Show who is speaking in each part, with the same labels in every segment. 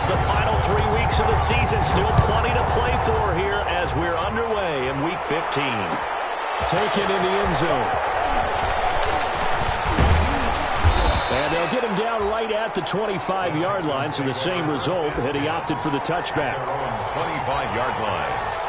Speaker 1: It's the final 3 weeks of the season. Still plenty to play for here as we're underway in Week 15.
Speaker 2: Taken in the end zone. And they'll get him down right at the 25-yard line, so the same result, and he opted for the touchback.
Speaker 3: 25-yard line.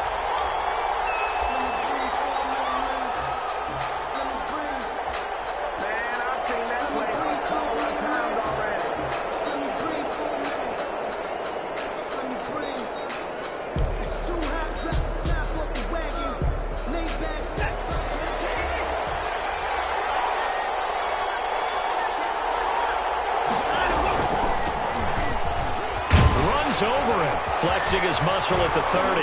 Speaker 1: Over him, flexing his muscle at the 30.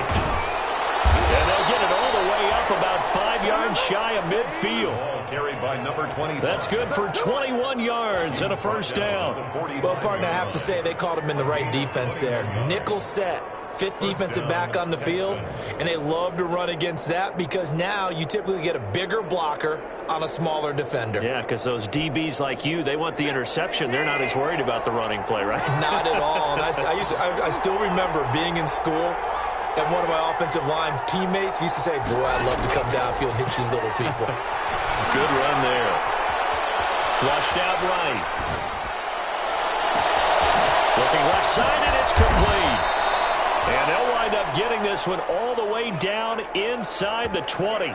Speaker 1: And they'll get it all the way up about 5 yards shy of midfield.
Speaker 3: Carried by number 20.
Speaker 1: That's good for 21 yards and a first down.
Speaker 4: Well, partner, I have to say they called him in the right defense there. Nickel set. Fifth defensive back on the field, and they love to run against that because now you typically get a bigger blocker on a smaller defender.
Speaker 1: Yeah, because those DBs like you, they want the interception. They're not as worried about the running play, right?
Speaker 4: Not at all. And I still remember being in school, and one of my offensive line teammates used to say, boy, I'd love to come downfield and hit you little people.
Speaker 1: Good run there. Flushed out right. Looking left side, and it's complete. And they'll wind up getting this one all the way down inside the 20.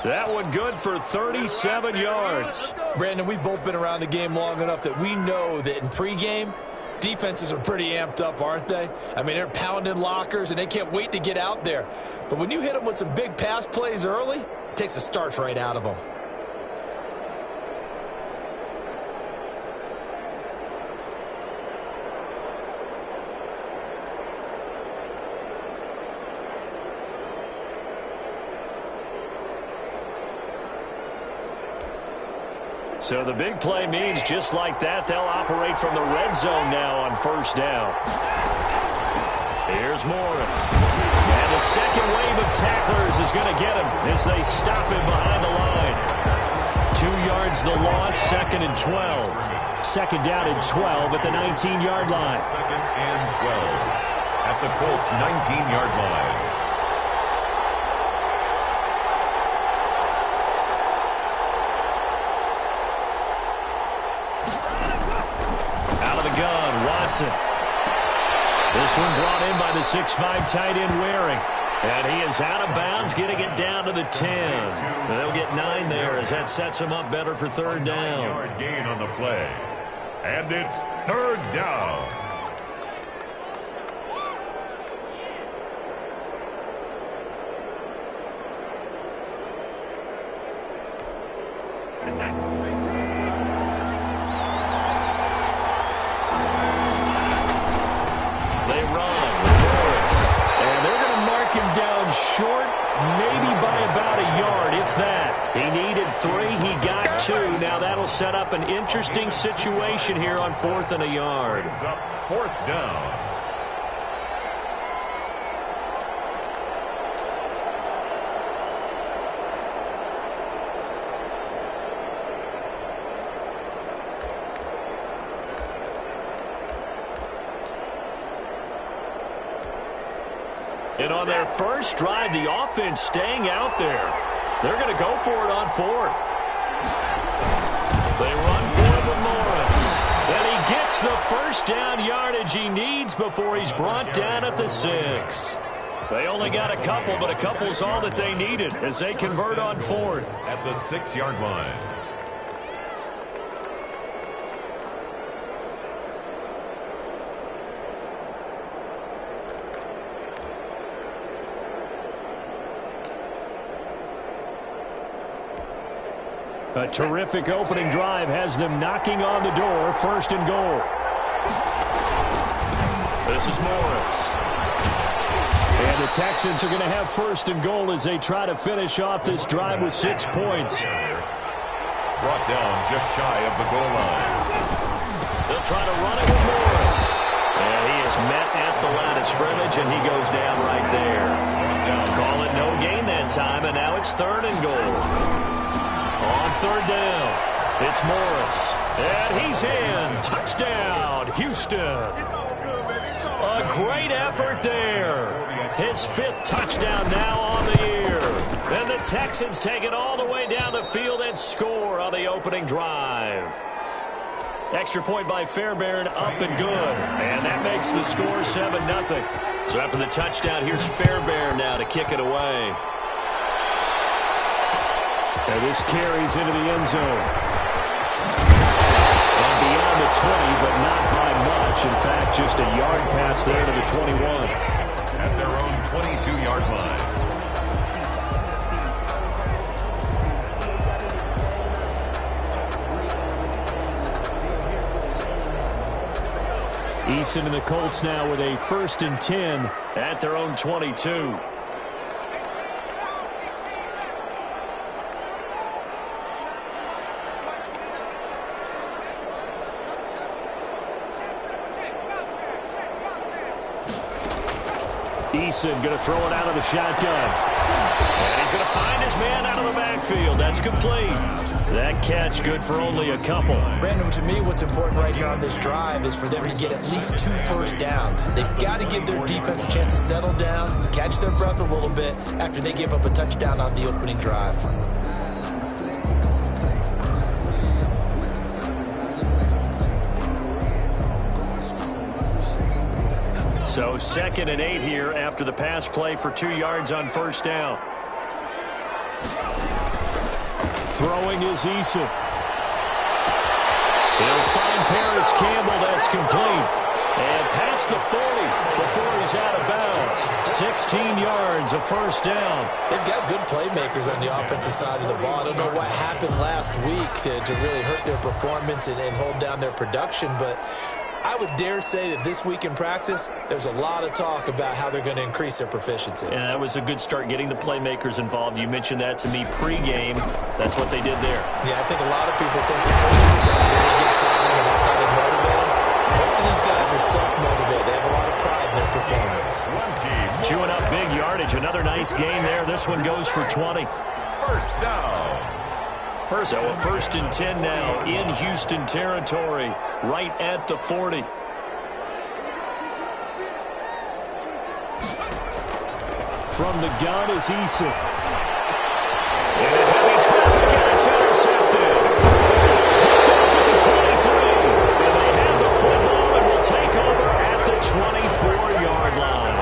Speaker 1: That one good for 37 yards.
Speaker 4: Brandon, we've both been around the game long enough that we know that in pregame, defenses are pretty amped up, aren't they? I mean, they're pounding lockers, and they can't wait to get out there. But when you hit them with some big pass plays early, it takes the starch right out of them.
Speaker 1: So the big play means just like that, they'll operate from the red zone now on first down. Here's Morris. And the second wave of tacklers is going to get him as they stop him behind the line. 2 yards the loss, 2nd and 12.
Speaker 2: Second down and 12 at the 19-yard line.
Speaker 3: 2nd and 12 at the Colts' 19-yard line.
Speaker 1: This one brought in by the 6'5" tight end Waring. And he is out of bounds, getting it down to the 10. And they'll get 9 there as that sets him up better for third down.
Speaker 3: 9-yard gain on the play. And it's third down.
Speaker 1: Short, maybe by about a yard, if that. He needed 3, he got 2. Now that'll set up an interesting situation here on 4th and a yard.
Speaker 3: Brings up 4th down.
Speaker 1: And on their first drive, the offense staying out there. They're going to go for it on 4th. They run for it with Morris. And he gets the first down yardage he needs before he's brought down at the 6. They only got a couple, but a couple's all that they needed as they convert on 4th.
Speaker 3: At the 6-yard line.
Speaker 2: A terrific opening drive has them knocking on the door. 1st and goal.
Speaker 1: This is Morris.
Speaker 2: And the Texans are going to have 1st and goal as they try to finish off this drive with 6 points.
Speaker 3: Brought down just shy of the goal line.
Speaker 1: They'll try to run it with Morris. And he is met at the line of scrimmage, and he goes down right there. Call it no gain that time, and now it's 3rd and goal. On 3rd down, it's Morris. And he's in. Touchdown, Houston.
Speaker 2: A great effort there. His 5th touchdown now on the year. And the Texans take it all the way down the field and score on the opening drive. Extra point by Fairbairn, up and good. And that makes the score 7-0. So after the touchdown, here's Fairbairn now to kick it away. And this carries into the end zone. And beyond the 20, but not by much. In fact, just a yard pass there to the 21.
Speaker 3: At their own 22-yard line.
Speaker 2: Eason and the Colts now with a 1st and 10 at their own 22. Eason going to throw it out of the shotgun. And he's going to find his man out of the backfield. That's complete. That catch good for only a couple.
Speaker 4: Brandon, to me, what's important right here on this drive is for them to get at least 2 first downs. They've got to give their defense a chance to settle down, catch their breath a little bit after they give up a touchdown on the opening drive.
Speaker 2: So 2nd and 8 here after the pass play for 2 yards on first down. Throwing is Eason. He'll find Paris Campbell. That's complete. And past the 40 before he's out of bounds. 16 yards, a first down.
Speaker 4: They've got good playmakers on the offensive side of the ball. I don't know what happened last week to really hurt their performance and hold down their production, but I would dare say that this week in practice, there's a lot of talk about how they're going to increase their proficiency.
Speaker 2: And that was a good start getting the playmakers involved. You mentioned that to me pregame. That's what they did there.
Speaker 4: Yeah, I think a lot of people think the coaching staff really gets on them, and that's how they motivate them. Most of these guys are self-motivated. They have a lot of pride in their performance.
Speaker 2: Chewing up big yardage. Another nice gain there. This one goes for 20.
Speaker 3: First down.
Speaker 2: So a 1st and 10 now in Houston territory, right at the 40. From the gun is Eason. And a heavy traffic, and it's intercepted. Picked up at the 23. And they have the football and will take over at the 24-yard line.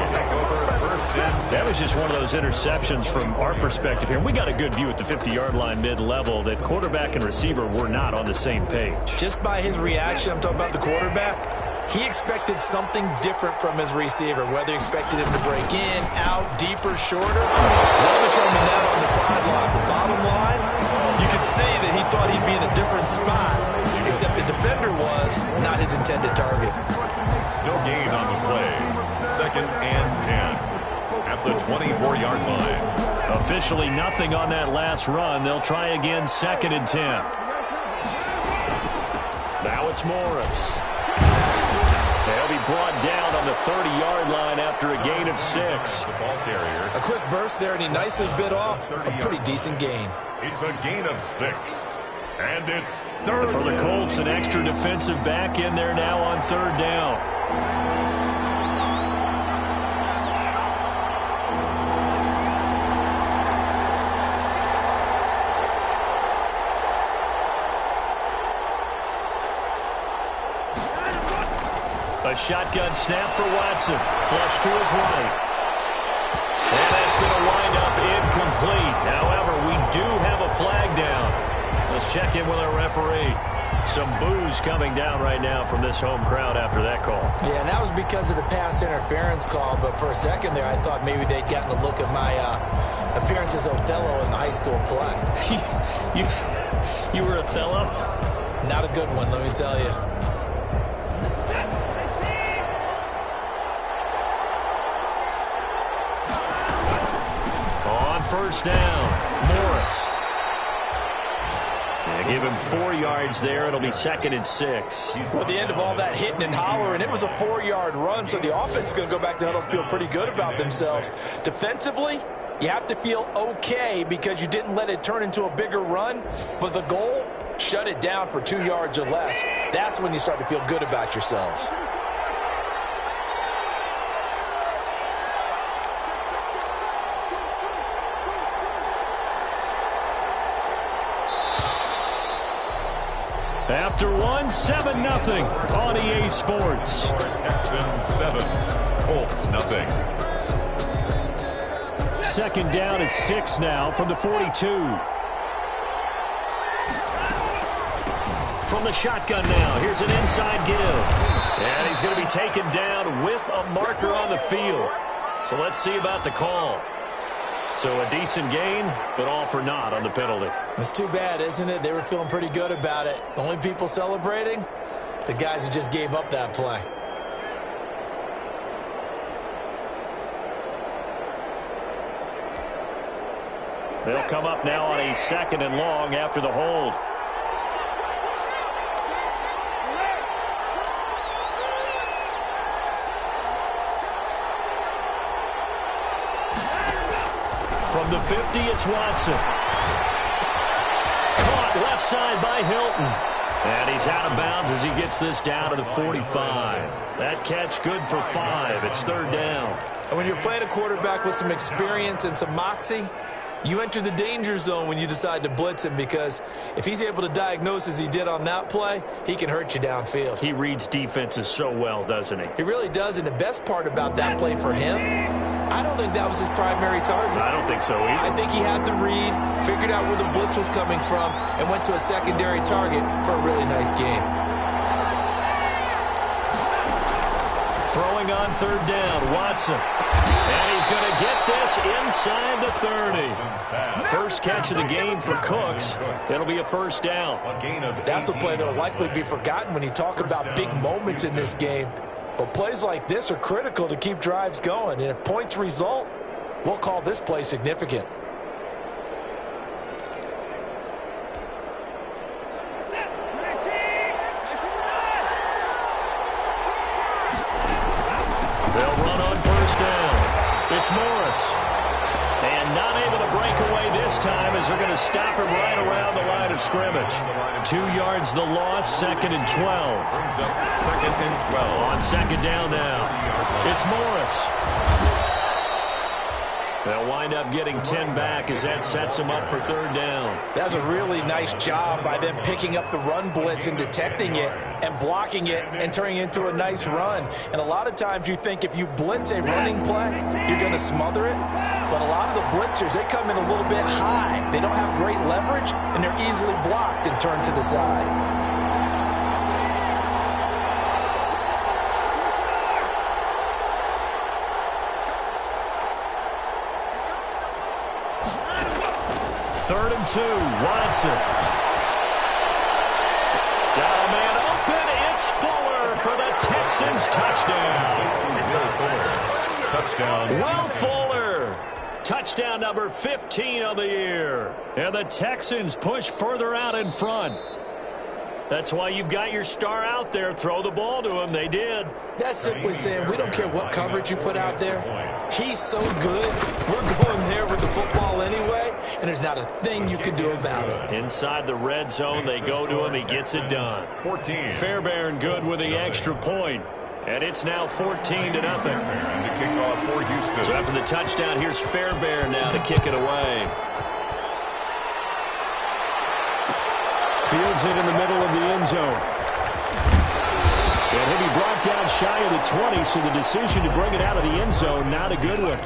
Speaker 2: That was just one of those interceptions from our perspective here. We got a good view at the 50-yard line mid-level that quarterback and receiver were not on the same page.
Speaker 4: Just by his reaction, I'm talking about the quarterback, he expected something different from his receiver, whether he expected him to break in, out, deeper, shorter. They'll determine that on the sideline. The bottom line, you could see that he thought he'd be in a different spot, except the defender was not his intended target.
Speaker 3: No gain on the play. 2nd and 10. At the 24-yard line.
Speaker 2: Officially nothing on that last run. They'll try again 2nd and 10. Now it's Morris. They'll be brought down on the 30-yard line after a gain of 6.
Speaker 3: The ball carrier.
Speaker 4: A quick burst there, and he nicely bit off a pretty decent gain.
Speaker 3: It's a gain of 6. And it's 3rd.
Speaker 2: For the Colts, an extra defensive back in there now on 3rd down. A shotgun snap for Watson. Flush to his right. And that's going to wind up incomplete. However, we do have a flag down. Let's check in with our referee. Some boos coming down right now from this home crowd after that call.
Speaker 4: Yeah, and that was because of the pass interference call. But for a second there, I thought maybe they'd gotten a look at my appearance as Othello in the high school play.
Speaker 2: You were Othello?
Speaker 4: Not a good one, let me tell you.
Speaker 2: First down, Morris. Yeah, give him 4 yards there. It'll be 2nd and 6.
Speaker 4: Well, at the end of all that hitting and hollering, it was a 4-yard run, so the offense is going to go back to huddle and feel pretty good about themselves. Defensively, you have to feel okay because you didn't let it turn into a bigger run, but the goal, shut it down for 2 yards or less. That's when you start to feel good about yourselves.
Speaker 2: After one, 7-0 on EA Sports.
Speaker 3: Texans 7, Colts nothing.
Speaker 2: Second down at 6 now from the 42.
Speaker 1: From the shotgun now, here's an inside give. And he's going to be taken down with a marker on the field. So let's see about the call. So a decent gain, but all for naught on the penalty.
Speaker 4: It's too bad, isn't it? They were feeling pretty good about it. The only people celebrating, the guys who just gave up that play.
Speaker 2: They'll come up now on a 2nd and long after the hold. From the 50, it's Watson. Caught left side by Hilton. And he's out of bounds as he gets this down to the 45. That catch good for 5. It's 3rd down.
Speaker 4: And when you're playing a quarterback with some experience and some moxie, you enter the danger zone when you decide to blitz him, because if he's able to diagnose as he did on that play, he can hurt you downfield.
Speaker 2: He reads defenses so well, doesn't he?
Speaker 4: He really does, and the best part about that play for him, I don't think that was his primary target.
Speaker 2: I don't think so either.
Speaker 4: I think he had the read, figured out where the blitz was coming from, and went to a secondary target for a really nice game.
Speaker 2: Throwing on 3rd down, Watson. And he's going to get this inside the 30. First catch of the game for Cooks. It'll be a 1st down.
Speaker 4: That's a play that will likely be forgotten when you talk about big moments in this game. But plays like this are critical to keep drives going. And if points result, we'll call this play significant.
Speaker 2: They'll run on 1st down. It's Morris. And not able to break away this time as they're going to stop him right around the line of scrimmage. 2 yards the loss, 2nd and 12.
Speaker 3: Brings up 2nd and 12.
Speaker 2: On 2nd down now, it's Morris. They'll wind up getting 10 back as that sets them up for 3rd down.
Speaker 4: That's a really nice job by them picking up the run blitz and detecting it and blocking it and turning it into a nice run. And a lot of times you think if you blitz a running play, you're going to smother it. But a lot of the blitzers, they come in a little bit high. They don't have great leverage, and they're easily blocked and turned to the side.
Speaker 2: Third and 2, Watson. Got a man open. It's Fuller for the Texans. Touchdown.
Speaker 3: Touchdown.
Speaker 2: Will Fuller. Touchdown number 15 of the year. And the Texans push further out in front. That's why you've got your star out there. Throw the ball to him. They did.
Speaker 4: That's simply saying we don't care what coverage you put out there. He's so good. We're going there with the football anyway, and there's not a thing you can do about it.
Speaker 2: Inside the red zone, they go to him. He gets it done.
Speaker 3: 14.
Speaker 2: Fairbairn good with the extra point. And it's now 14-0.
Speaker 3: And the kickoff for Houston.
Speaker 2: So after the touchdown, here's Fairbairn now to kick it away. Fields it in the middle of the end zone. And he'll be brought down shy of the 20, so the decision to bring it out of the end zone, not a good one.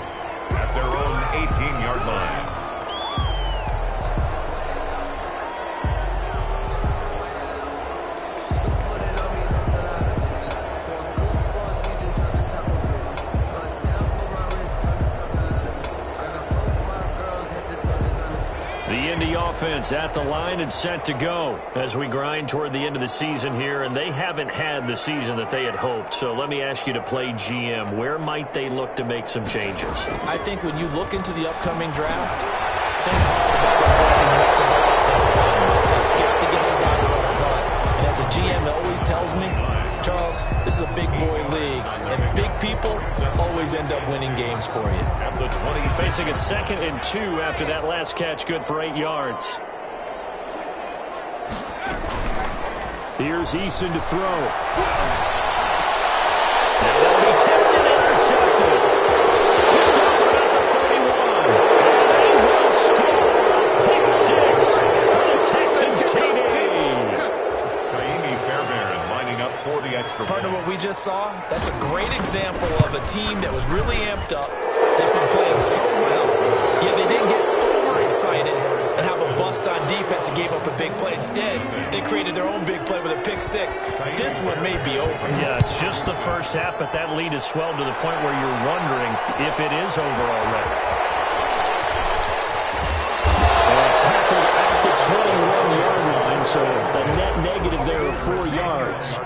Speaker 3: At their own 18-yard line.
Speaker 2: The Indy offense at the line and set to go as we grind toward the end of the season here, and they haven't had the season that they had hoped. So let me ask you to play GM. Where might they look to make some changes?
Speaker 4: I think when you look into the upcoming draft, think hard about drafting multiple offensive linemen. You've got to get Scott up front. And as a GM always tells me, Charles, this is a big boy league, and big people always end up winning games for you.
Speaker 2: Facing a 2nd and 2 after that last catch, good for 8 yards. Here's Eason to throw. And that'll be tipped and intercepted. Picked up about the 31. And they will score a pick 6 for the Texans TD.
Speaker 4: of what we just saw? That's a great example of a team that was really amped up. They've been playing so well, yet they didn't get overexcited and have a bust on defense and gave up a big play. Instead, they created their own big play with a pick six. This one may be over.
Speaker 2: Yeah, it's just the first half, but that lead has swelled to the point where you're wondering if it is over already. And tackled at the 21-yard line, so the net negative there of 4 yards.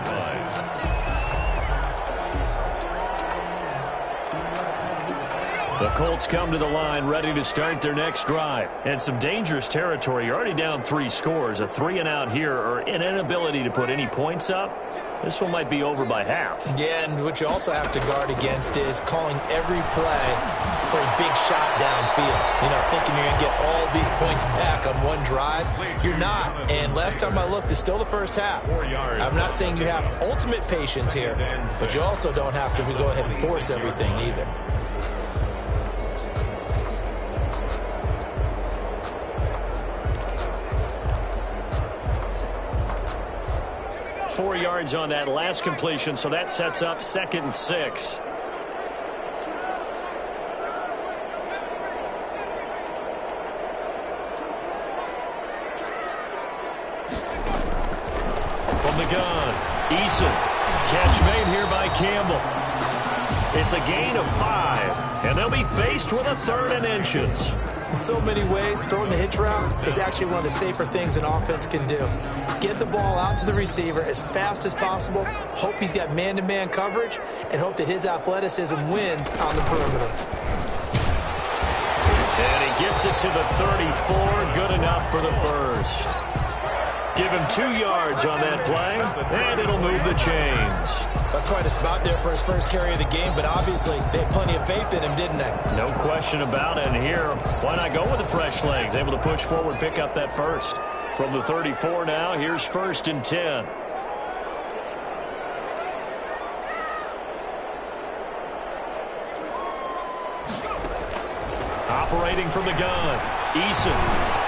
Speaker 2: The Colts come to the line ready to start their next drive. And some dangerous territory. You're already down 3 scores. A 3-and-out here or an inability to put any points up. This one might be over by half.
Speaker 4: Yeah, and what you also have to guard against is calling every play for a big shot downfield. You know, thinking you're going to get all these points back on one drive. You're not. And last time I looked, it's still the first half. I'm not saying you have ultimate patience here, but you also don't have to go ahead and force everything either.
Speaker 2: 4 yards on that last completion, so that sets up 2nd and 6. From the gun, Eason. Catch made here by Campbell. It's a gain of 5, and they'll be faced with a 3rd and inches.
Speaker 4: In so many ways, throwing the hitch route is actually one of the safer things an offense can do. Get the ball out to the receiver as fast as possible, hope he's got man-to-man coverage, and hope that his athleticism wins on the perimeter.
Speaker 2: And he gets it to the 34, good enough for the first. Give him 2 yards on that play, and it'll move the chains.
Speaker 4: That's quite a spot there for his first carry of the game, but obviously they had plenty of faith in him, didn't they?
Speaker 2: No question about it. And here, why not go with the fresh legs? Able to push forward, pick up that first. From the 34 now, here's 1st and 10. Operating from the gun, Eason.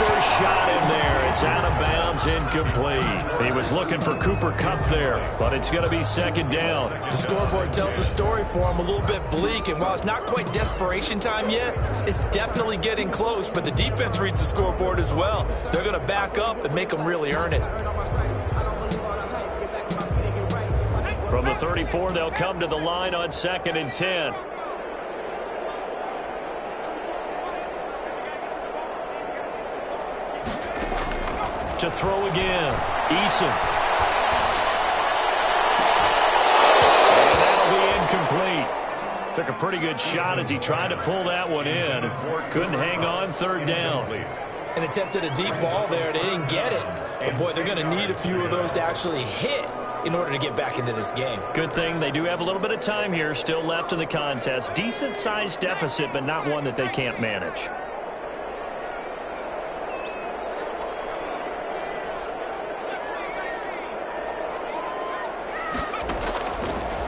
Speaker 2: Overshot him there. It's out of bounds, incomplete. He was looking for Cooper Kupp there, but it's going to be 2nd down.
Speaker 4: The scoreboard tells the story for him, a little bit bleak, and while it's not quite desperation time yet, it's definitely getting close, but the defense reads the scoreboard as well. They're going to back up and make them really earn it.
Speaker 2: From the 34, they'll come to the line on 2nd and 10. To throw again, Eason. And that'll be incomplete. Took a pretty good shot as he tried to pull that one in. Couldn't hang on, 3rd down.
Speaker 4: And attempted a deep ball there. They didn't get it. But, boy, they're going to need a few of those to actually hit in order to get back into this game.
Speaker 2: Good thing they do have a little bit of time here still left in the contest. Decent-sized deficit, but not one that they can't manage.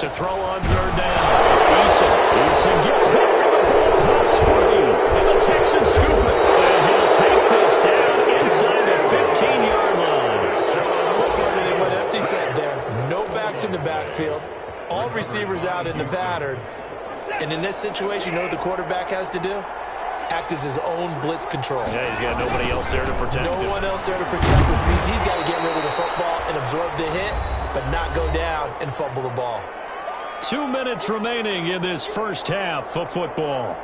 Speaker 2: To throw on 3rd down. Eason gets hit. Pops free. And the Texans scoop it. And he'll take this down inside the 15-yard line.
Speaker 4: Look at it, went empty set there. No backs in the backfield. All receivers out in the pattern. And in this situation, you know what the quarterback has to do? Act as his own blitz control.
Speaker 2: Yeah, he's got nobody else there to protect him.
Speaker 4: No one else there to protect, which means he's got to get rid of the football and absorb the hit, but not go down and fumble the ball.
Speaker 2: 2 minutes remaining in this first half of football.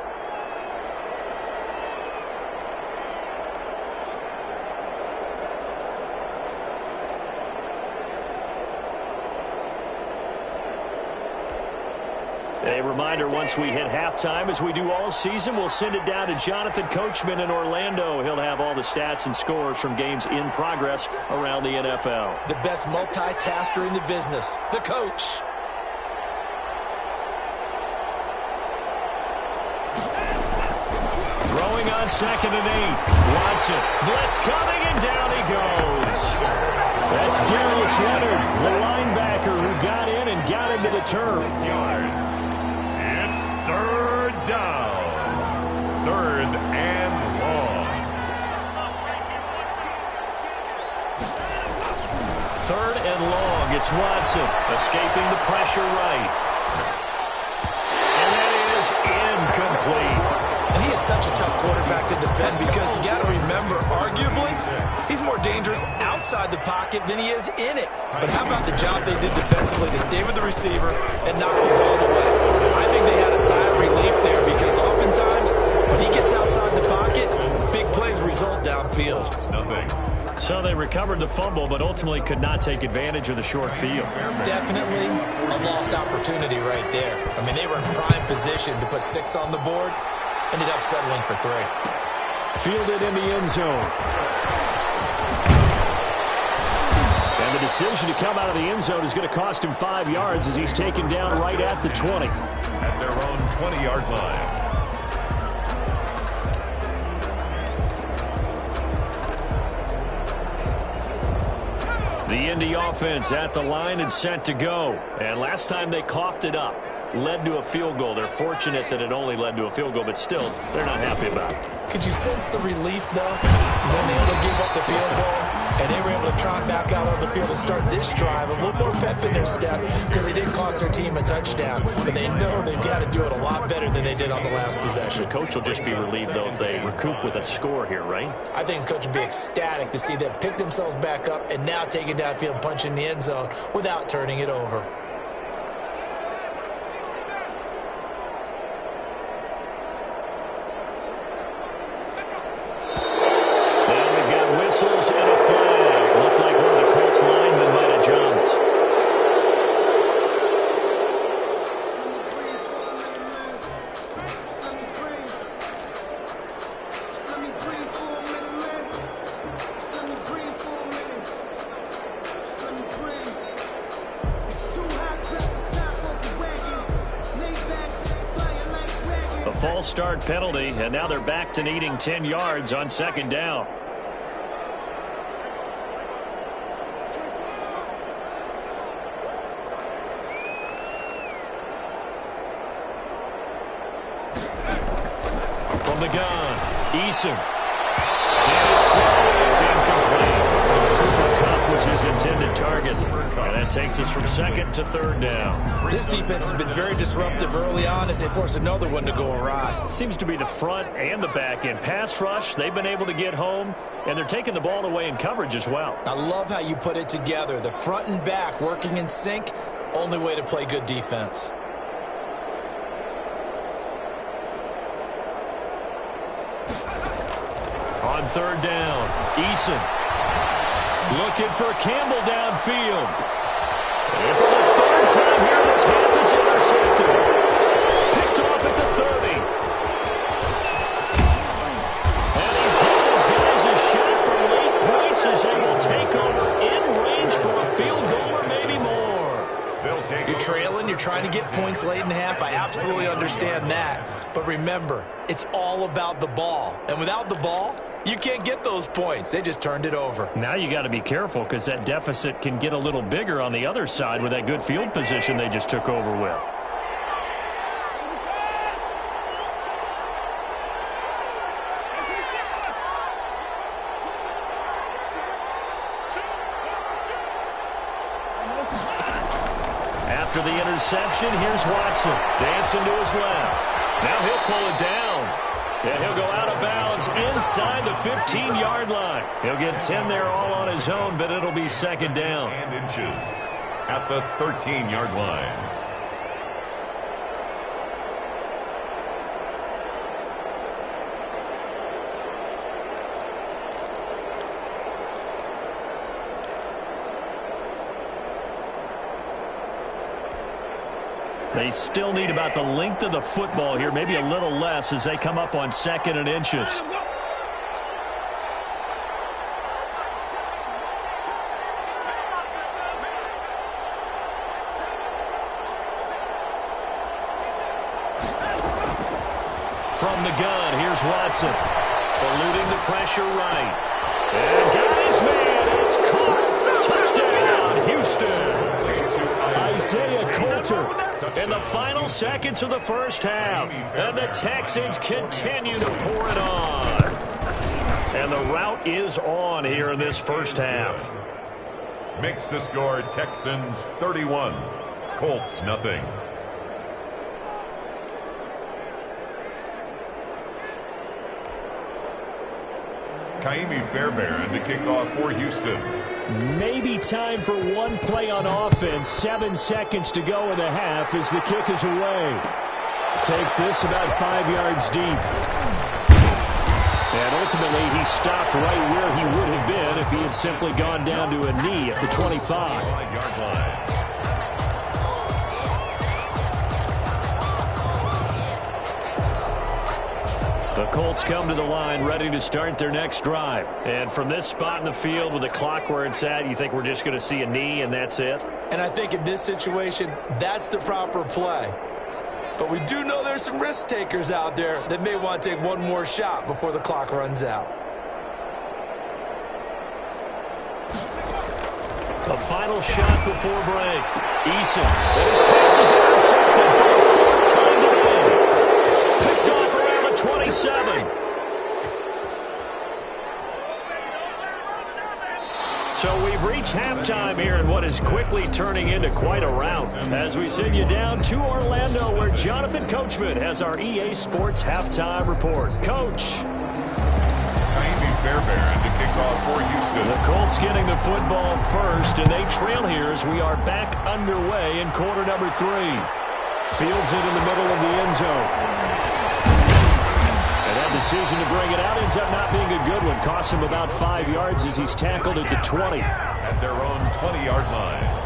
Speaker 2: A reminder, once we hit halftime, as we do all season, we'll send it down to Jonathan Coachman in Orlando. He'll have all the stats and scores from games in progress around the NFL.
Speaker 4: The best multitasker in the business, the coach.
Speaker 2: Throwing on 2nd and 8. Watson, blitz coming, and down he goes. That's Darius Leonard, the linebacker who got in and got into the turf.
Speaker 3: It's 3rd down. 3rd and long.
Speaker 1: 3rd and long. It's Watson escaping the pressure right. And that is incomplete.
Speaker 4: And he is such a tough quarterback to defend because you got to remember, arguably, he's more dangerous outside the pocket than he is in it. But how about the job they did defensively to stay with the receiver and knock the ball away? I think they had a sigh of relief there because oftentimes when he gets outside the pocket, big plays result downfield.
Speaker 3: Nothing.
Speaker 1: So they recovered the fumble, but ultimately could not take advantage of the short field.
Speaker 4: Definitely a lost opportunity right there. I mean, they were in prime position to put 6 on the board. Ended up settling for 3.
Speaker 2: Fielded in the end zone. And the decision to come out of the end zone is going to cost him 5 yards as he's taken down right at the 20.
Speaker 3: At their own 20-yard line.
Speaker 1: The Indy offense at the line and set to go. And last time they coughed it up. Led to a field goal. They're fortunate that it only led to a field goal, but still, they're not happy about it.
Speaker 4: Could you sense the relief, though, when they were able to give up the field goal and they were able to trot back out on the field and start this drive? A little more pep in their step because they didn't cost their team a touchdown, but they know they've got to do it a lot better than they did on the last possession.
Speaker 1: The coach will just be relieved, though, if they recoup with a score here, right?
Speaker 4: I think the coach will be ecstatic to see them pick themselves back up and now take it downfield and punch in the end zone without turning it over.
Speaker 1: And a flag. Looked like one of the Colts linemen might have jumped. A false start penalty, and now they're back to needing 10 yards on 2nd down. The gun, Eason. And his throw is incomplete. Cooper Kupp was his intended target. And that takes us from 2nd to 3rd down.
Speaker 4: This defense has been very disruptive early on as they force another one to go awry.
Speaker 1: It seems to be the front and the back end. Pass rush, they've been able to get home, and they're taking the ball away in coverage as well.
Speaker 4: I love how you put it together. The front and back working in sync, only way to play good defense.
Speaker 1: On 3rd down, Eason looking for Campbell downfield. And for the 3rd time here in this half, it's intercepted. Picked off at the 30. And he's giving his guys a shot for late points as they will take over in range for a field goal or maybe more.
Speaker 4: You're trailing, you're trying to get points late in the half. I absolutely understand that. But remember, it's all about the ball. And without the ball, you can't get those points. They just turned it over.
Speaker 1: Now you got to be careful because that deficit can get a little bigger on the other side with that good field position they just took over with. After the interception, here's Watson dancing to his left. Now he'll pull it down. And he'll go out of bounds inside the 15-yard line. He'll get 10 there all on his own, but it'll be 2nd down.
Speaker 3: And inches at the 13-yard line.
Speaker 1: They still need about the length of the football here, maybe a little less as they come up on 2nd and inches. From the gun, here's Watson. Eluding the pressure right. And guys, man, it's caught. Touchdown, Houston. Isaiah Coulter. In the final seconds of the first half. And the Texans continue to pour it on. And the route is on here in this first half.
Speaker 3: makes the score Texans 31, Colts nothing. Kaimi Fairbairn to kick off for Houston.
Speaker 2: Maybe time for one play on offense. 7 seconds to go in the half as the kick is away. Takes this about 5 yards deep. And ultimately, he stopped right where he would have been if he had simply gone down to a knee at the 25.
Speaker 3: 5-yard line.
Speaker 1: The Colts come to the line ready to start their next drive. And from this spot in the field with the clock where it's at, you think we're just going to see a knee and that's it?
Speaker 4: And I think in this situation, that's the proper play. But we do know there's some risk takers out there that may want to take one more shot before the clock runs out.
Speaker 1: A final shot before break. Eason, and his pass is intercepted for the 4th time today. Picked off around the 27. So we've reached halftime here in what is quickly turning into quite a rout. As we send you down to Orlando, where Jonathan Coachman has our EA Sports halftime report. Coach.
Speaker 3: Kaimi Fairbairn to kick off for Houston.
Speaker 1: The Colts getting the football first, and they trail here as we are back underway in quarter number 3. Fields it in the middle of the end zone. And that decision to bring it out ends up not being a good one. Costs him about 5 yards as he's tackled at the 20.
Speaker 3: At their own 20-yard line.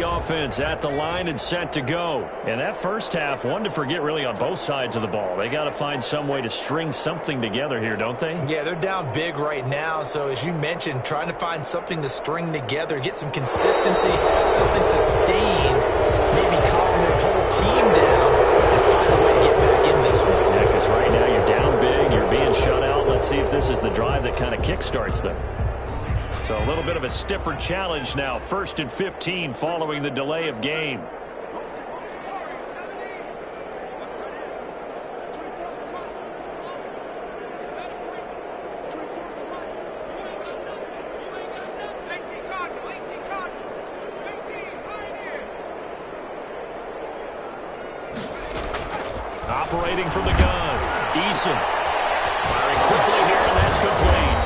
Speaker 1: Offense at the line and set to go. And that first half, one to forget really on both sides of the ball. They got to find some way to string something together here, don't they?
Speaker 4: Yeah, they're down big right now. So as you mentioned, trying to find something to string together, get some consistency, something sustained, maybe calm their whole team down and find a way to get back in this one.
Speaker 1: Yeah, because right now you're down big, you're being shut out. Let's see if this is the drive that kind of kickstarts them. So a little bit of a stiffer challenge now. 1st and 15 following the delay of game. Operating from the gun. Eason firing quickly here, and that's complete.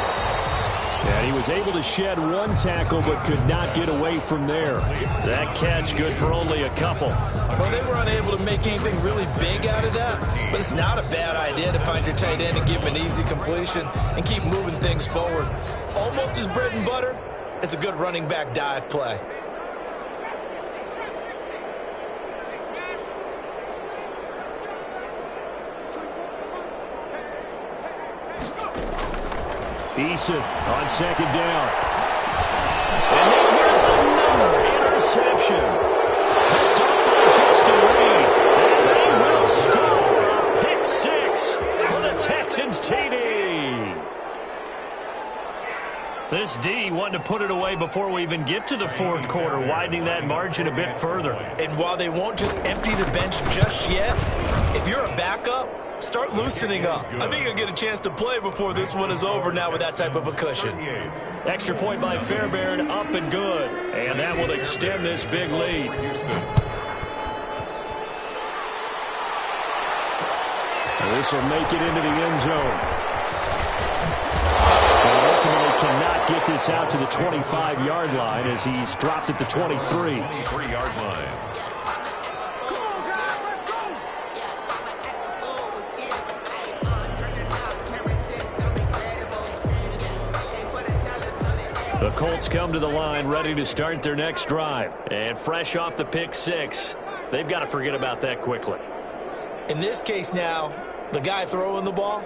Speaker 2: And he was able to shed one tackle but could not get away from there.
Speaker 1: That catch good for only a couple.
Speaker 4: Well, they were unable to make anything really big out of that, but it's not a bad idea to find your tight end and give him an easy completion and keep moving things forward. Almost as bread and butter as a good running back dive play.
Speaker 2: Eason on 2nd down.
Speaker 1: And then here's another interception. Picked up by Justin Reed. And they will score a pick 6 for the Texans TD. This D wanting to put it away before we even get to the 4th quarter, widening that margin a bit further.
Speaker 4: And while they won't just empty the bench just yet, if you're a backup, start loosening up. I think you'll get a chance to play before this one is over now with that type of a cushion.
Speaker 1: Extra point by Fairbairn, up and good. And that will extend this big lead.
Speaker 2: This will make it into the end zone. And ultimately cannot get this out to the 25-yard line as he's dropped at the 23.
Speaker 3: 23-yard line.
Speaker 1: The Colts come to the line ready to start their next drive. And fresh off the pick 6, they've got to forget about that quickly.
Speaker 4: In this case now, the guy throwing the ball,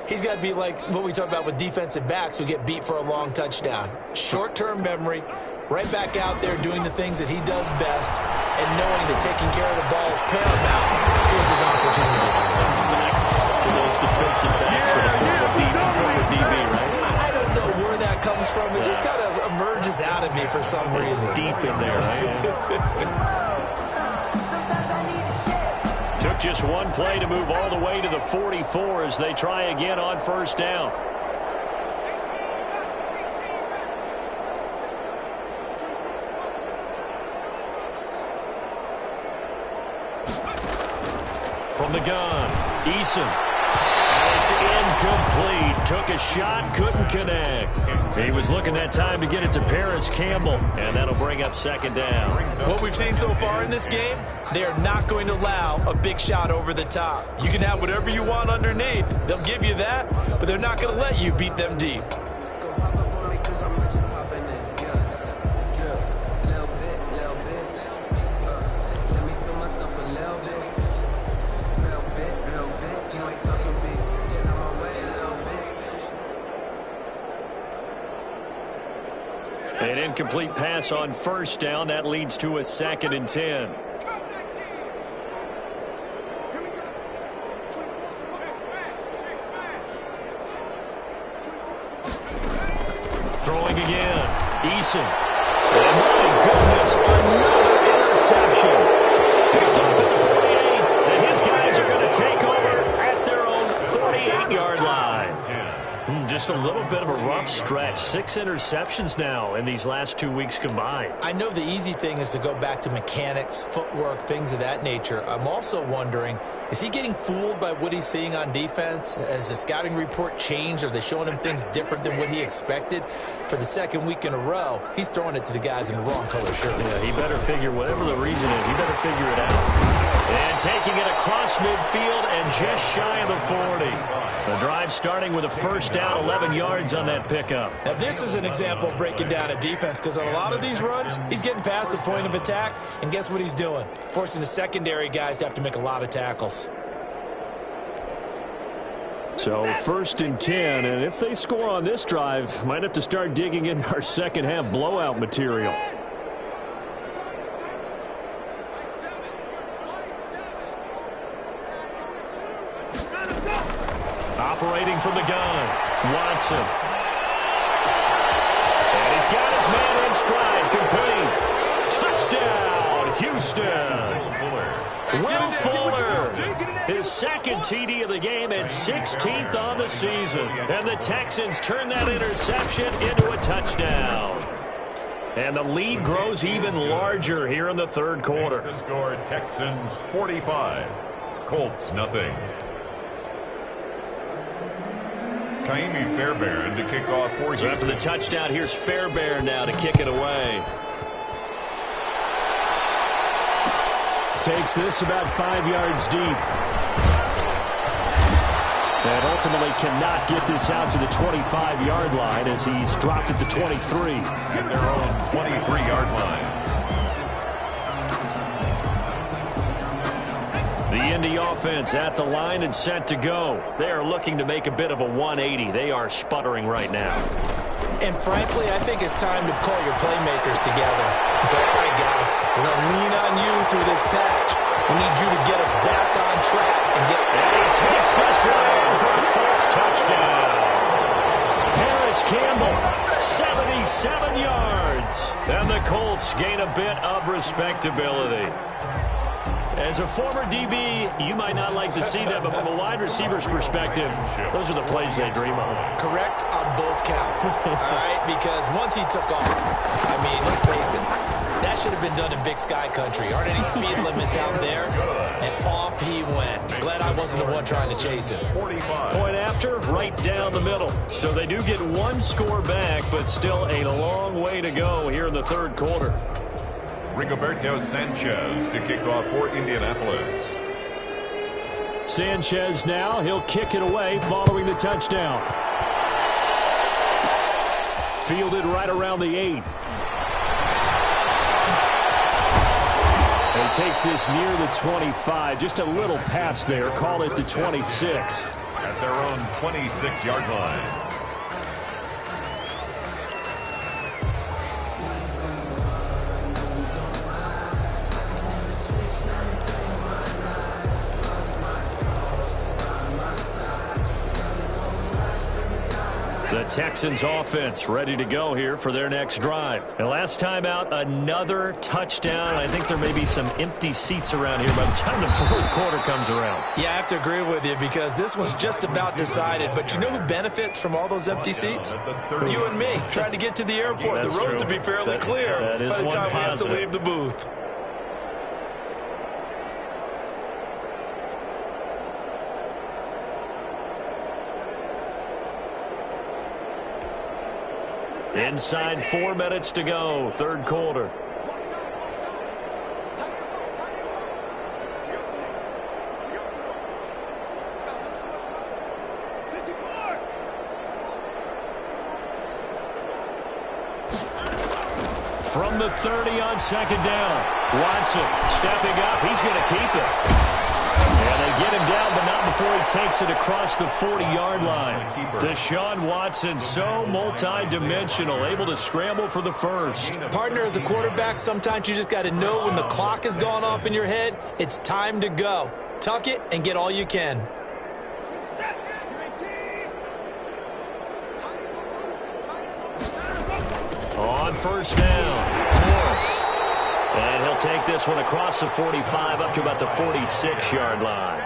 Speaker 4: he's got to be like what we talk about with defensive backs who get beat for a long touchdown. Short-term memory, right back out there doing the things that he does best and knowing that taking care of the ball is paramount. Here's his opportunity.
Speaker 1: Comes back to those defensive backs for the former DB, right?
Speaker 4: I don't know where that comes from. It just kind of emerges out of me for some reason.
Speaker 1: It's deep in there, right? Took just one play to move all the way to the 44 as they try again on first down. From the gun, Eason. And it's incomplete. Took a shot, couldn't connect. He was looking that time to get it to Paris Campbell, and that'll bring up second down.
Speaker 4: What we've seen so far in this game, they are not going to allow a big shot over the top. You can have whatever you want underneath. They'll give you that, but they're not going to let you beat them deep.
Speaker 1: An incomplete pass on first down. That leads to a 2nd and 10. Throwing again. Eason. And my goodness, another interception. Picked off at the 48, and his guys are going to take over at their own 48-yard line. Just a little bit of a rough stretch. 6 interceptions now in these last 2 weeks combined.
Speaker 4: I know the easy thing is to go back to mechanics, footwork, things of that nature. I'm also wondering, is he getting fooled by what he's seeing on defense? Has the scouting report changed? Are they showing him things different than what he expected? For the 2nd week in a row, he's throwing it to the guys in the wrong color shirt.
Speaker 1: Yeah, he better figure, whatever the reason is, he better figure it out. And taking it across midfield and just shy of the 40. The drive starting with a first down, 11 yards on that pickup.
Speaker 4: Now, this is an example of breaking down a defense because on a lot of these runs, he's getting past the point of attack, and guess what he's doing? Forcing the secondary guys to have to make a lot of tackles.
Speaker 2: So 1st and 10, and if they score on this drive, might have to start digging into our second half blowout material.
Speaker 1: Operating from the gun, Watson. And he's got his man in stride, complete. Touchdown, Houston. Will Fuller, his 2nd TD of the game and 16th on the season. And the Texans turn that interception into a touchdown. And the lead grows even larger here in the 3rd quarter.
Speaker 3: The score, Texans 45, Colts nothing. Kaimi Fairbairn to kick off for
Speaker 1: So after the touchdown, here's Fairbairn now to kick it away.
Speaker 2: Takes this about 5 yards deep. And ultimately cannot get this out to the 25-yard line as he's dropped at the 23.
Speaker 3: At their own 23-yard line.
Speaker 1: The Indy offense at the line and set to go. They are looking to make a bit of a 180. They are sputtering right now.
Speaker 4: And frankly, I think it's time to call your playmakers together and say, all right, guys, we're going to lean on you through this patch. We need you to get us back on track and get...
Speaker 1: And he takes this one in for a Colts touchdown. Paris Campbell, 77 yards. And the Colts gain a bit of respectability. As a former DB, you might not like to see that, but from a wide receiver's perspective, those are the plays they dream of.
Speaker 4: Correct on both counts, all right? Because once he took off, I mean, let's face it, that should have been done in Big Sky country. Aren't any speed limits out there? And off he went. Glad I wasn't the one trying to chase him.
Speaker 1: Point after, right down the middle. So they do get one score back, but still a long way to go here in the 3rd quarter.
Speaker 3: Rigoberto Sanchez to kick off for Indianapolis.
Speaker 2: Sanchez now, he'll kick it away following the touchdown. Fielded right around the 8. And takes this near the 25. Just a little pass there. Call it the 26.
Speaker 3: At their own 26-yard line.
Speaker 2: Texans offense ready to go here for their next drive. And last time out, another touchdown. I think there may be some empty seats around here by the time the fourth quarter comes around.
Speaker 4: Yeah, I have to agree with you because this one's just about decided. But you know who benefits from all those empty seats? You and me, trying to get to the airport.
Speaker 2: That's
Speaker 4: the roads
Speaker 2: true.
Speaker 4: will be fairly clear by the time we have to leave the booth.
Speaker 2: Inside 4 minutes to go, third quarter. From the 30 on second down. Watson stepping up. He's going to keep it. And they get him down, but not before he takes it across the 40-yard line. Deshaun Watson, so multi-dimensional, able to scramble for the first.
Speaker 4: Partner, as a quarterback, sometimes you just got to know when the clock has gone off in your head, it's time to go. Tuck it and get all you can.
Speaker 2: On first down, Morris. And he'll take this one across the 45 up to about the 46-yard line.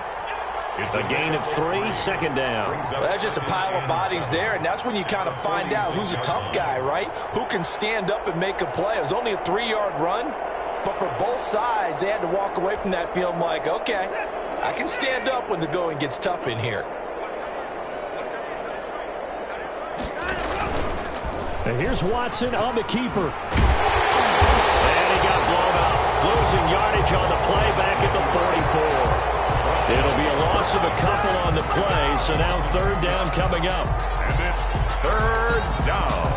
Speaker 2: It's a gain of 3, second down.
Speaker 4: Well, that's just a pile of bodies there, and that's when you kind of find out who's a tough guy, right? Who can stand up and make a play. It was only a 3-yard run, but for both sides, they had to walk away from that feeling like, okay, I can stand up when the going gets tough in here.
Speaker 2: And here's Watson on the keeper. And he got blown up. Losing yardage on the play back at the 44. It'll be a loss of a couple on the play, so now third down coming up.
Speaker 3: And it's third down.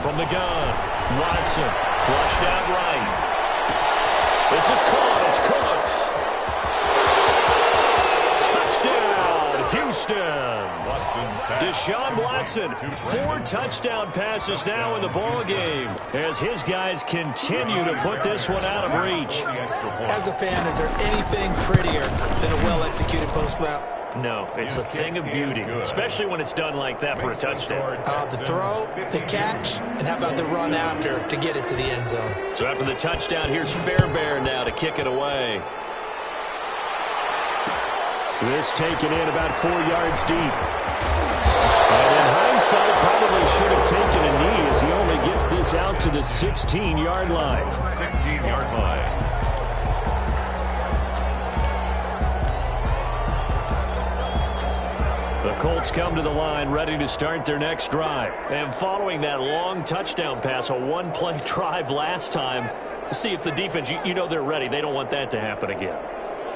Speaker 2: From the gun, Watson, flushed out right. This is caught, it's Cooks. Touchdown, Houston. Deshaun Watson, 4 touchdown passes now in the ball game as his guys continue to put this one out of reach.
Speaker 4: As a fan, is there anything prettier than a well-executed post route?
Speaker 2: No, it's a thing of beauty, especially when it's done like that for a touchdown.
Speaker 4: The throw, the catch, and how about the run after to get it to the end zone?
Speaker 2: So after the touchdown, here's Fairbairn now to kick it away. This taken in about 4 yards deep. And in hindsight, probably should have taken a knee as he only gets this out to the 16-yard line.
Speaker 3: 16-yard line.
Speaker 2: The Colts come to the line ready to start their next drive. And following that long touchdown pass, a one-play drive last time, see if the defense, you know they're ready. They don't want that to happen again.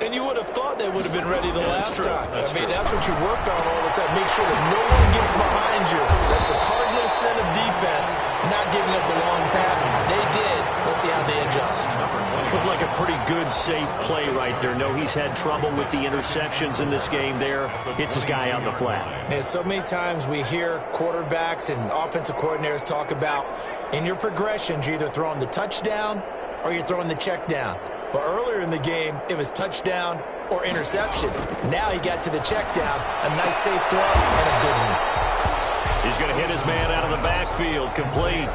Speaker 4: And you would have thought they would have been ready the last time. That's what you work on all the time. Make sure that no one gets behind you. That's the cardinal sin of defense, not giving up the long pass. They did. Let's see how they adjust.
Speaker 2: Looked like a pretty good, safe play right there. No, he's had trouble with the interceptions in this game there. Hits his guy out in the flat.
Speaker 4: And so many times we hear quarterbacks and offensive coordinators talk about in your progressions, you're either throwing the touchdown or you're throwing the check down. But earlier in the game, it was touchdown or interception. Now he got to the check down, a nice safe throw, and a good one.
Speaker 2: He's going to hit his man out of the backfield, complete.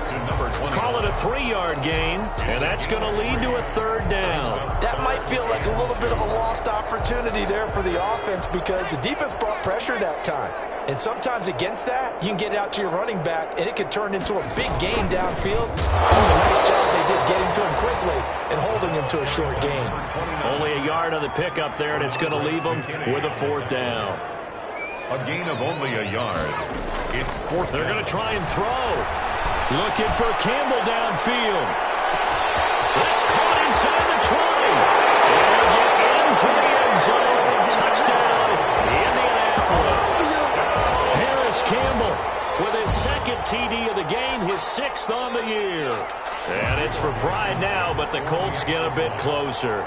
Speaker 2: Call it a 3-yard gain, and that's going to lead to a third down.
Speaker 4: That might feel like a little bit of a lost opportunity there for the offense because the defense brought pressure that time. And sometimes against that, you can get it out to your running back, and it can turn into a big gain downfield. Doing a nice job they did getting to him quickly and holding him to a short gain.
Speaker 2: Only a yard on the pickup there, and it's going to leave him with a fourth down.
Speaker 3: A gain of only a yard. It's fourth.
Speaker 2: They're going to try and throw. Looking for Campbell downfield. That's caught inside the 20. And get into the end
Speaker 1: zone. Touchdown, Indianapolis. Harris Campbell with his second TD of the game, his 6th on the year. And it's for pride now, but the Colts get a bit closer.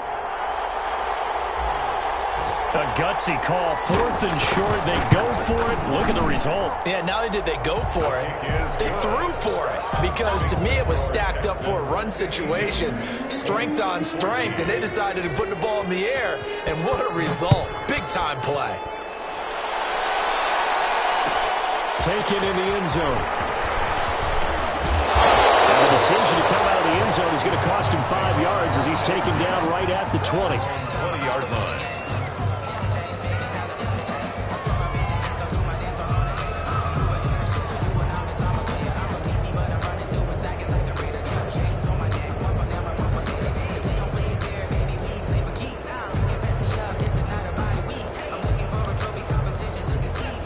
Speaker 2: A gutsy call, 4th and short. They go for it. Look at the result.
Speaker 4: Yeah, not only did they go for it, they threw for it. Because to me, it was stacked up for a run situation, strength on strength, and they decided to put the ball in the air. And what a result. Big-time play.
Speaker 2: Taken in the end zone. And the decision to come out of the end zone is going to cost him 5 yards as he's taken down right at the 20.
Speaker 3: 20-yard line.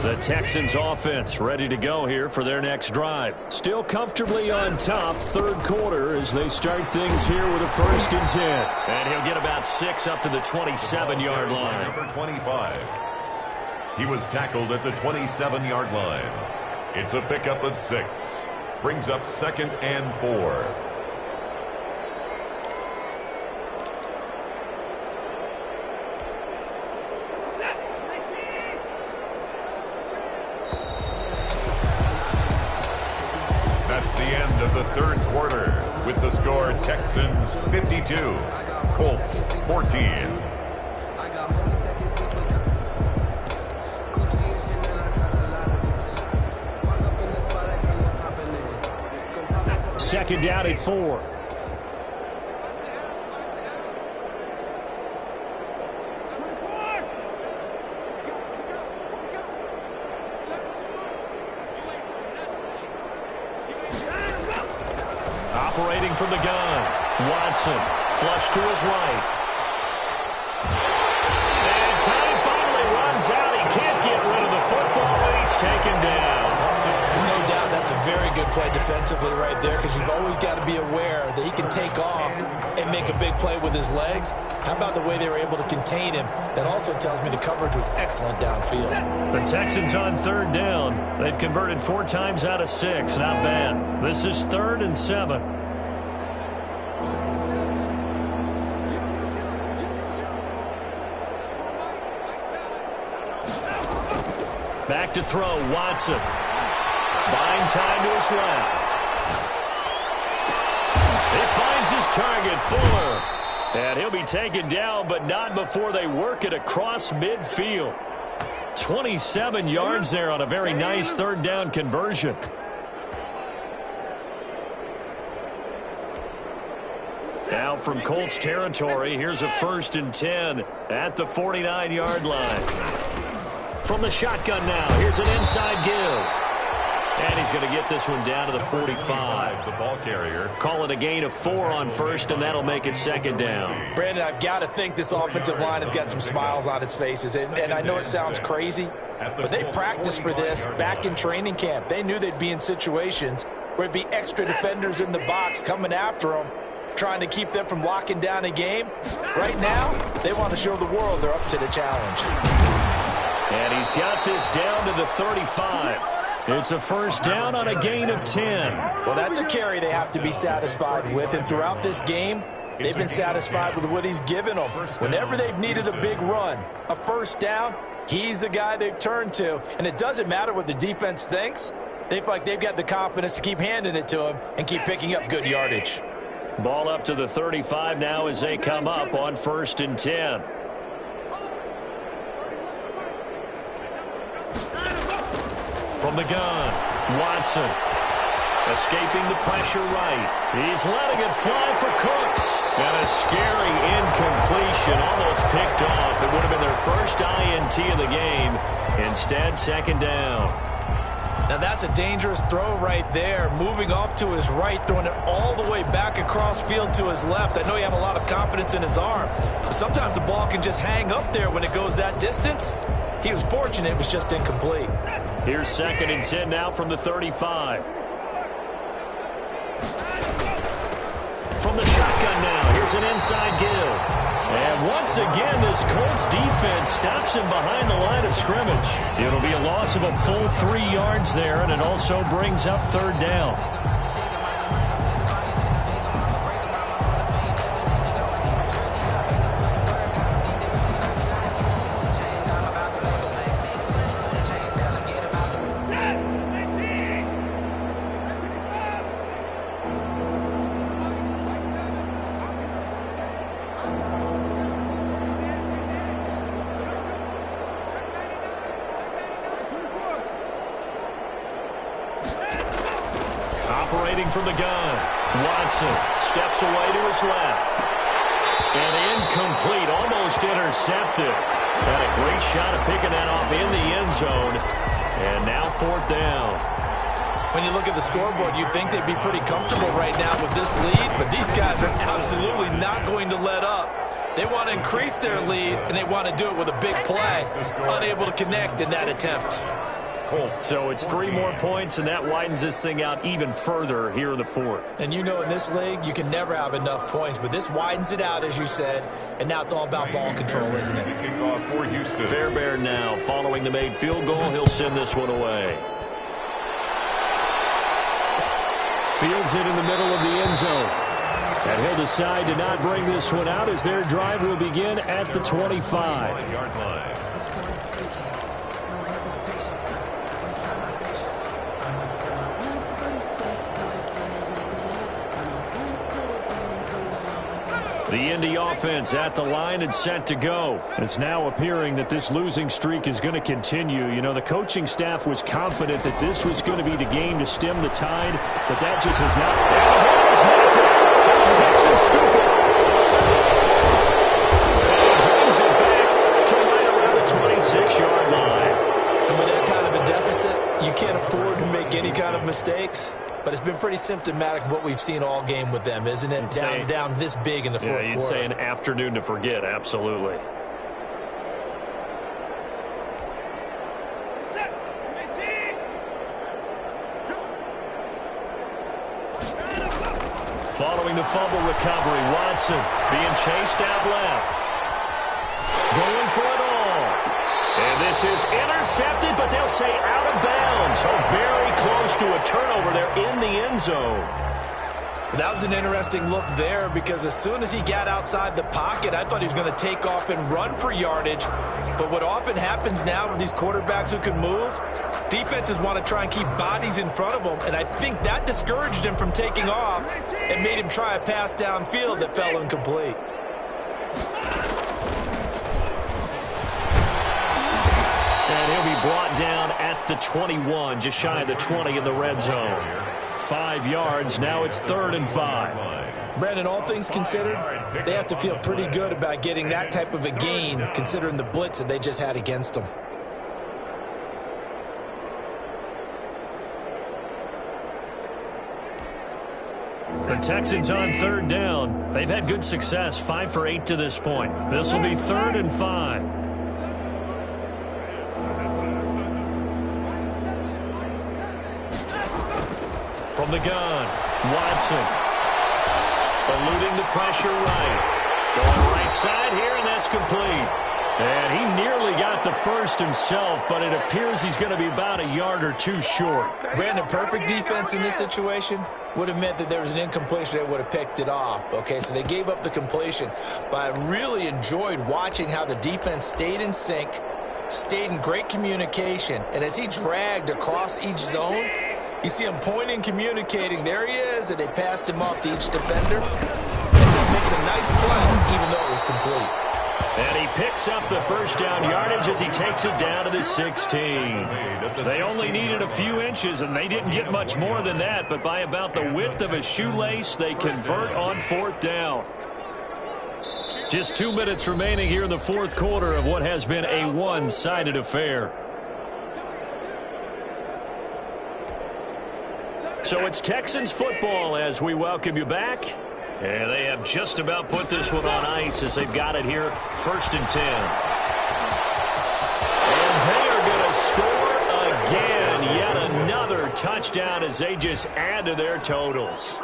Speaker 1: The Texans offense ready to go here for their next drive.
Speaker 2: Still comfortably on top, 3rd quarter as they start things here with a 1st and 10.
Speaker 1: And he'll get about 6 up to the 27-yard line.
Speaker 3: Number 25. He was tackled at the 27-yard line. It's a pickup of 6. Brings up 2nd and 4. That's the end of the 3rd quarter with the score Texans 52, Colts 14.
Speaker 2: Second down at 4.
Speaker 1: Operating from the gun, Watson, flush to his right. And time finally runs out. He can't get rid of the football, and he's taken down.
Speaker 4: No doubt that's a very good play defensively right there, because you've always got to be aware that he can take off and make a big play with his legs. How about the way they were able to contain him? That also tells me the coverage was excellent downfield.
Speaker 1: The Texans on 3rd down. They've converted 4 times out of 6. Not bad. This is 3rd and 7. Back to throw, Watson. Buying time to his left. He finds his target, Fuller. And he'll be taken down, but not before they work it across midfield. 27 yards there on a very nice 3rd down conversion. Now from Colts territory, here's a 1st and 10 at the 49-yard line. From the shotgun now, here's an inside give. And he's going to get this one down to the 45.
Speaker 3: The ball carrier.
Speaker 1: Call it a gain of 4 on 1st, and that'll make it 2nd down.
Speaker 4: Brandon, I've got to think this offensive line has got some smiles on its faces. And I know it sounds crazy, but they practiced for this back in training camp. They knew they'd be in situations where it'd be extra defenders in the box coming after them, trying to keep them from locking down a game. Right now, they want to show the world they're up to the challenge.
Speaker 1: And he's got this down to the 35. It's a 1st down on a gain of 10.
Speaker 4: Well, that's a carry they have to be satisfied with. And throughout this game, they've been satisfied with what he's given them. Whenever they've needed a big run, a 1st down, he's the guy they've turned to. And it doesn't matter what the defense thinks. They feel like they've got the confidence to keep handing it to him and keep picking up good yardage.
Speaker 1: Ball up to the 35 now as they come up on 1st and 10. From the gun, Watson. Escaping the pressure right. He's letting it fly for Cooks. And a scary incompletion, almost picked off. It would have been their first INT of the game. Instead, 2nd down.
Speaker 4: Now that's a dangerous throw right there. Moving off to his right, throwing it all the way back across field to his left. I know he had a lot of confidence in his arm, but sometimes the ball can just hang up there when it goes that distance. He was fortunate it was just incomplete.
Speaker 1: Here's 2nd and 10 now from the 35. From the shotgun now, here's an inside give.
Speaker 2: And once again, this Colts defense stops him behind the line of scrimmage. It'll be a loss of a full 3 yards there, and it also brings up third down. Operating from the gun, Watson steps away to his left. And incomplete, almost intercepted. Had a great shot of picking that off in the end zone. And now fourth down.
Speaker 4: When you look at the scoreboard, you'd think they'd be pretty comfortable right now with this lead, but these guys are absolutely not going to let up. They want to increase their lead, and they want to do it with a big play. Unable to connect in that attempt.
Speaker 2: So it's 3 more points, and that widens this thing out even further here in the fourth.
Speaker 4: And you know in this league, you can never have enough points, but this widens it out, as you said, and now it's all about ball control, isn't it?
Speaker 1: Fairbairn now, following the made field goal, he'll send this one away.
Speaker 2: Fields it in the middle of the end zone. And he'll decide to not bring this one out as their drive will begin at the 25-yard line. The Indy offense at the line and set to go. It's now appearing that this losing streak is going to continue. You know, the coaching staff was confident that this was going to be the game to stem the tide, but that just has not. Texans scoop it. Brings it back to right around the 26-yard line.
Speaker 4: And with that kind of a deficit, you can't afford to make any kind of mistakes. But it's been pretty symptomatic of what we've seen all game with them, isn't it? Down this big in the fourth quarter.
Speaker 2: You'd say an afternoon to forget, absolutely. Following the fumble recovery, Watson being chased out left. Going for it all. And this is intercepted, but they'll say out of bounds. Oh, very close to a turnover there in the end zone.
Speaker 4: That was an interesting look there because as soon as he got outside the pocket, I thought he was going to take off and run for yardage. But what often happens now with these quarterbacks who can move, defenses want to try and keep bodies in front of them. And I think that discouraged him from taking off and made him try a pass downfield that fell incomplete.
Speaker 2: And he'll be brought down at the 21, just shy of the 20 in the red zone. 5 yards, now it's 3rd and 5.
Speaker 4: Brandon, all things considered, they have to feel pretty good about getting that type of a gain, considering the blitz that they just had against them.
Speaker 2: The Texans on 3rd down. They've had good success, 5 for 8 to this point. This will be 3rd and 5. From the gun, Watson eluding the pressure right. Going right side here, and that's complete. And he nearly got the first himself, but it appears he's going to be about a yard or two short.
Speaker 4: Brandon, perfect defense in this situation would have meant that there was an incompletion that would have picked it off. Okay, so they gave up the completion. But I really enjoyed watching how the defense stayed in sync, stayed in great communication. And as he dragged across each zone, you see him pointing, communicating. There he is, and they passed him off to each defender. And making a nice play, even though it was complete.
Speaker 2: And he picks up the first down yardage as he takes it down to the 16. They only needed a few inches, and they didn't get much more than that. But by about the width of a shoelace, they convert on 4th down. Just 2 minutes remaining here in the 4th quarter of what has been a one-sided affair. So it's Texans football as we welcome you back. And they have just about put this one on ice as they've got it here, 1st and 10. And they are going to score again. Yet another touchdown as they just add to their totals.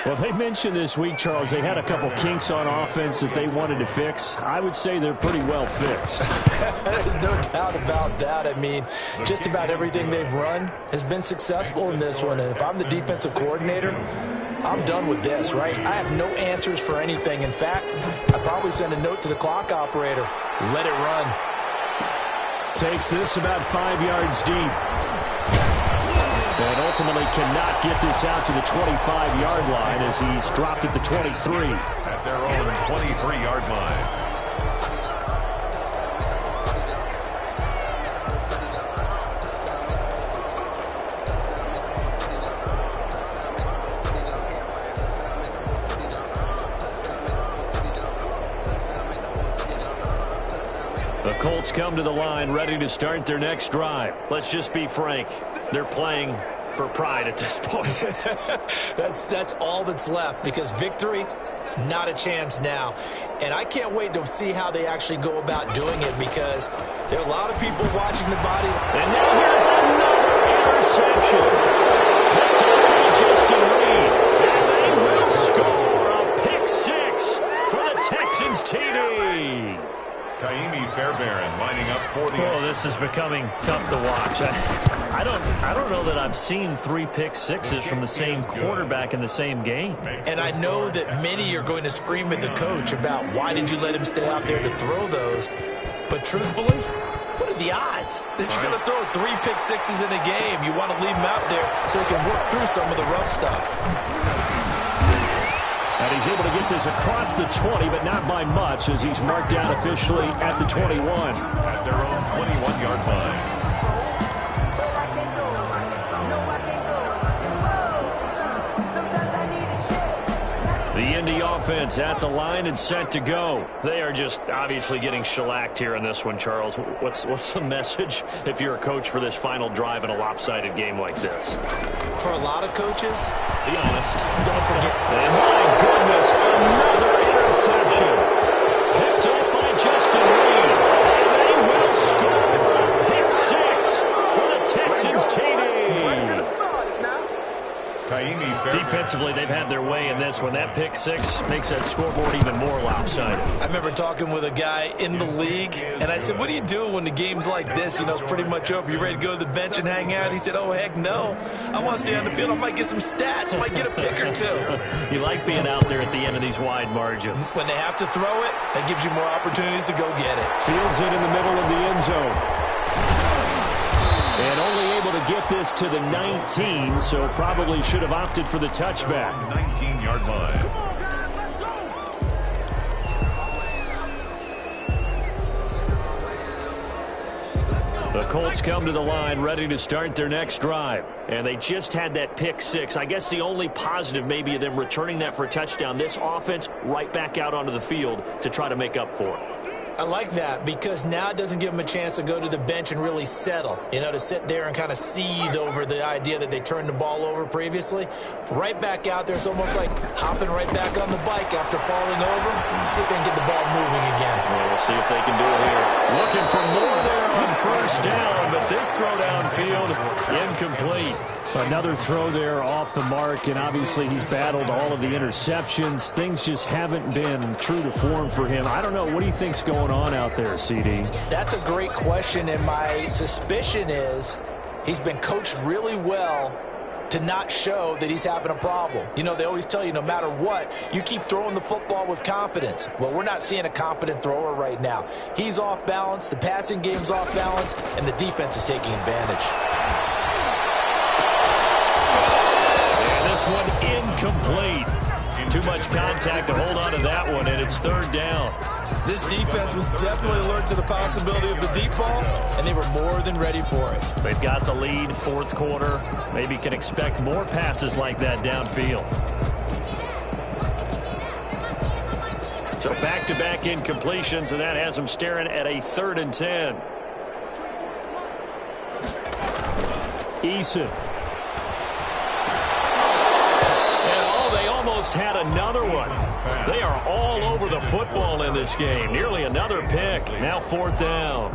Speaker 2: Well, they mentioned this week, Charles, they had a couple kinks on offense that they wanted to fix. I would say they're pretty well fixed.
Speaker 4: There's no doubt about that. I mean, just about everything they've run has been successful in this one. And if I'm the defensive coordinator, I'm done with this, right? I have no answers for anything. In fact, I'd probably send a note to the clock operator. Let it run.
Speaker 2: Takes this about 5 yards deep. And ultimately cannot get this out to the 25-yard line as he's dropped at the 23.
Speaker 3: At their own 23-yard line.
Speaker 1: The Colts come to the line ready to start their next drive. Let's just be frank. They're playing for pride at this point.
Speaker 4: That's all that's left, because victory, not a chance now. And I can't wait to see how they actually go about doing it, because there are a lot of people watching the body.
Speaker 1: And now here's another interception. Picked up by Justin Reed. And they will score a pick six for the Texans TD.
Speaker 3: Kaimi Fairbairn lining up for the...
Speaker 1: Oh, this is becoming tough to watch. I don't know that I've seen 3 pick sixes from the same quarterback in the same game.
Speaker 4: And I know that many are going to scream at the coach about why did you let him stay out there to throw those. But truthfully, what are the odds that you're going to throw 3 pick sixes in a game? You want to leave them out there so they can work through some of the rough stuff.
Speaker 2: And he's able to get this across the 20, but not by much, as he's marked down officially at the 21.
Speaker 3: At their own 21-yard line.
Speaker 1: The Indy offense at the line and set to go. They are just obviously getting shellacked here in this one, Charles. What's the message if you're a coach for this final drive in a lopsided game like this?
Speaker 4: For a lot of coaches,
Speaker 1: be honest.
Speaker 4: Don't forget.
Speaker 1: And my goodness, another interception. Picked up by Justin Reed. And they will score a pick six for the Texans TD. Defensively, they've had their way in this one. That pick six makes that scoreboard even more lopsided.
Speaker 4: I remember talking with a guy in the league, and I said, what do you do when the game's like this? You know, it's pretty much over. You ready to go to the bench and hang out? He said, oh, heck no. I want to stay on the field. I might get some stats. I might get a pick or two.
Speaker 1: You like being out there at the end of these wide margins.
Speaker 4: When they have to throw it, that gives you more opportunities to go get it.
Speaker 2: Fields it in the middle of the end zone. And only able to get this to the 19, so probably should have opted for the touchback.
Speaker 3: 19-yard line.
Speaker 1: The Colts come to the line ready to start their next drive. And they just had that pick six. I guess the only positive maybe of them returning that for a touchdown. This offense right back out onto the field to try to make up for it.
Speaker 4: I like that, because now it doesn't give them a chance to go to the bench and really settle, you know, to sit there and kind of seethe over the idea that they turned the ball over previously. Right back out there, it's almost like hopping right back on the bike after falling over. See if they can get the ball moving again.
Speaker 1: Well, we'll see if they can do it here. Looking for more there on first down, but this throw downfield incomplete.
Speaker 2: Another throw there off the mark, and obviously he's battled all of the interceptions. Things just haven't been true to form for him. I don't know. What do you think's going on out there, CD?
Speaker 4: That's a great question, and my suspicion is he's been coached really well to not show that he's having a problem. You know, they always tell you no matter what, you keep throwing the football with confidence. Well, we're not seeing a confident thrower right now. He's off balance, the passing game's off balance, and the defense is taking advantage.
Speaker 1: This one incomplete. Too much contact to hold on to that one, and it's third down.
Speaker 4: This defense was definitely alert to the possibility of the deep ball, and they were more than ready for it.
Speaker 1: They've got the lead, fourth quarter. Maybe can expect more passes like that downfield. So back-to-back incompletions, and that has them staring at a 3rd and 10.
Speaker 2: Eason.
Speaker 1: almost had another one. They are all over the football in this game. Nearly another pick. Now 4th down.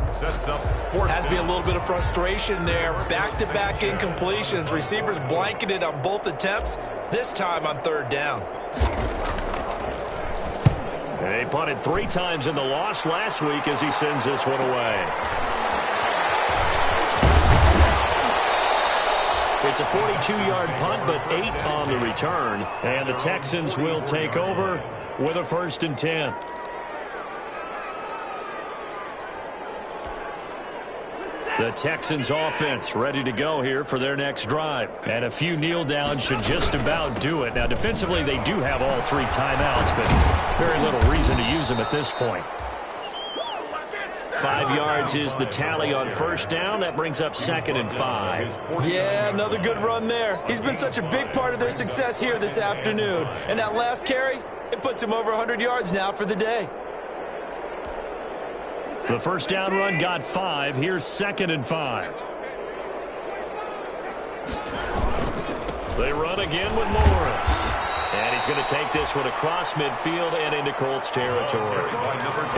Speaker 4: Has to be a little bit of frustration there. Back-to-back incompletions. Receivers blanketed on both attempts. This time on 3rd down.
Speaker 1: They punted 3 times in the loss last week as he sends this one away. It's a 42-yard punt, but 8 on the return. And the Texans will take over with a 1st and 10. The Texans offense ready to go here for their next drive. And a few kneel downs should just about do it. Now, defensively, they do have all 3 timeouts, but very little reason to use them at this point. 5 yards is the tally on 1st down. That brings up 2nd and 5.
Speaker 4: Yeah, another good run there. He's been such a big part of their success here this afternoon. And that last carry, it puts him over 100 yards now for the day.
Speaker 1: The 1st down run got 5. Here's 2nd and 5. They run again with Morris. And he's going to take this one across midfield and into Colts territory.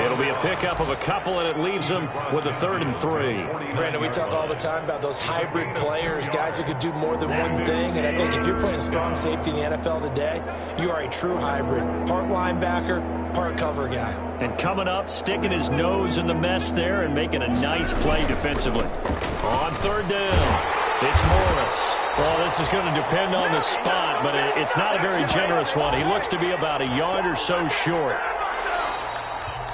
Speaker 1: It'll be a pickup of a couple, and it leaves them with a 3rd and 3.
Speaker 4: Brandon, we talk all the time about those hybrid players, guys who could do more than one thing. And I think if you're playing strong safety in the NFL today, you are a true hybrid. Part linebacker, part cover guy.
Speaker 1: And coming up, sticking his nose in the mess there and making a nice play defensively. On 3rd down, it's Morris. Well, this is going to depend on the spot, but it's not a very generous one. He looks to be about a yard or so short.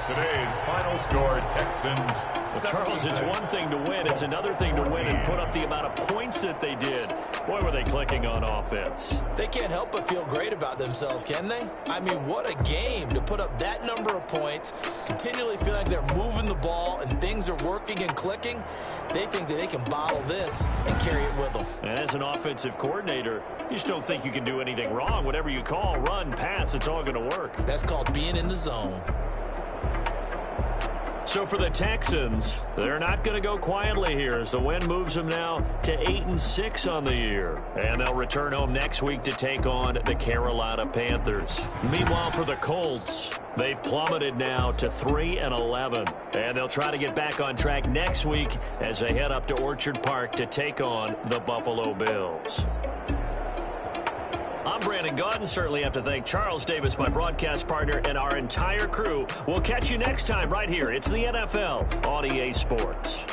Speaker 3: Today's final score, Texans.
Speaker 1: Well, Charles, it's one thing to win. It's another thing to win and put up the amount of points that they did. Boy, were they clicking on offense.
Speaker 4: They can't help but feel great about themselves, can they? I mean, what a game to put up that number of points, continually feel like they're moving the ball and things are working and clicking. They think that they can bottle this and carry it with them.
Speaker 1: And as an offensive coordinator, you just don't think you can do anything wrong. Whatever you call, run, pass, it's all going to work.
Speaker 4: That's called being in the zone.
Speaker 1: So for the Texans, they're not going to go quietly here as the win moves them now to 8-6 on the year. And they'll return home next week to take on the Carolina Panthers. Meanwhile, for the Colts, they've plummeted now to 3-11. And they'll try to get back on track next week as they head up to Orchard Park to take on the Buffalo Bills. I'm Brandon Gaudin. Certainly have to thank Charles Davis, my broadcast partner, and our entire crew. We'll catch you next time right here. It's the NFL on EA Sports.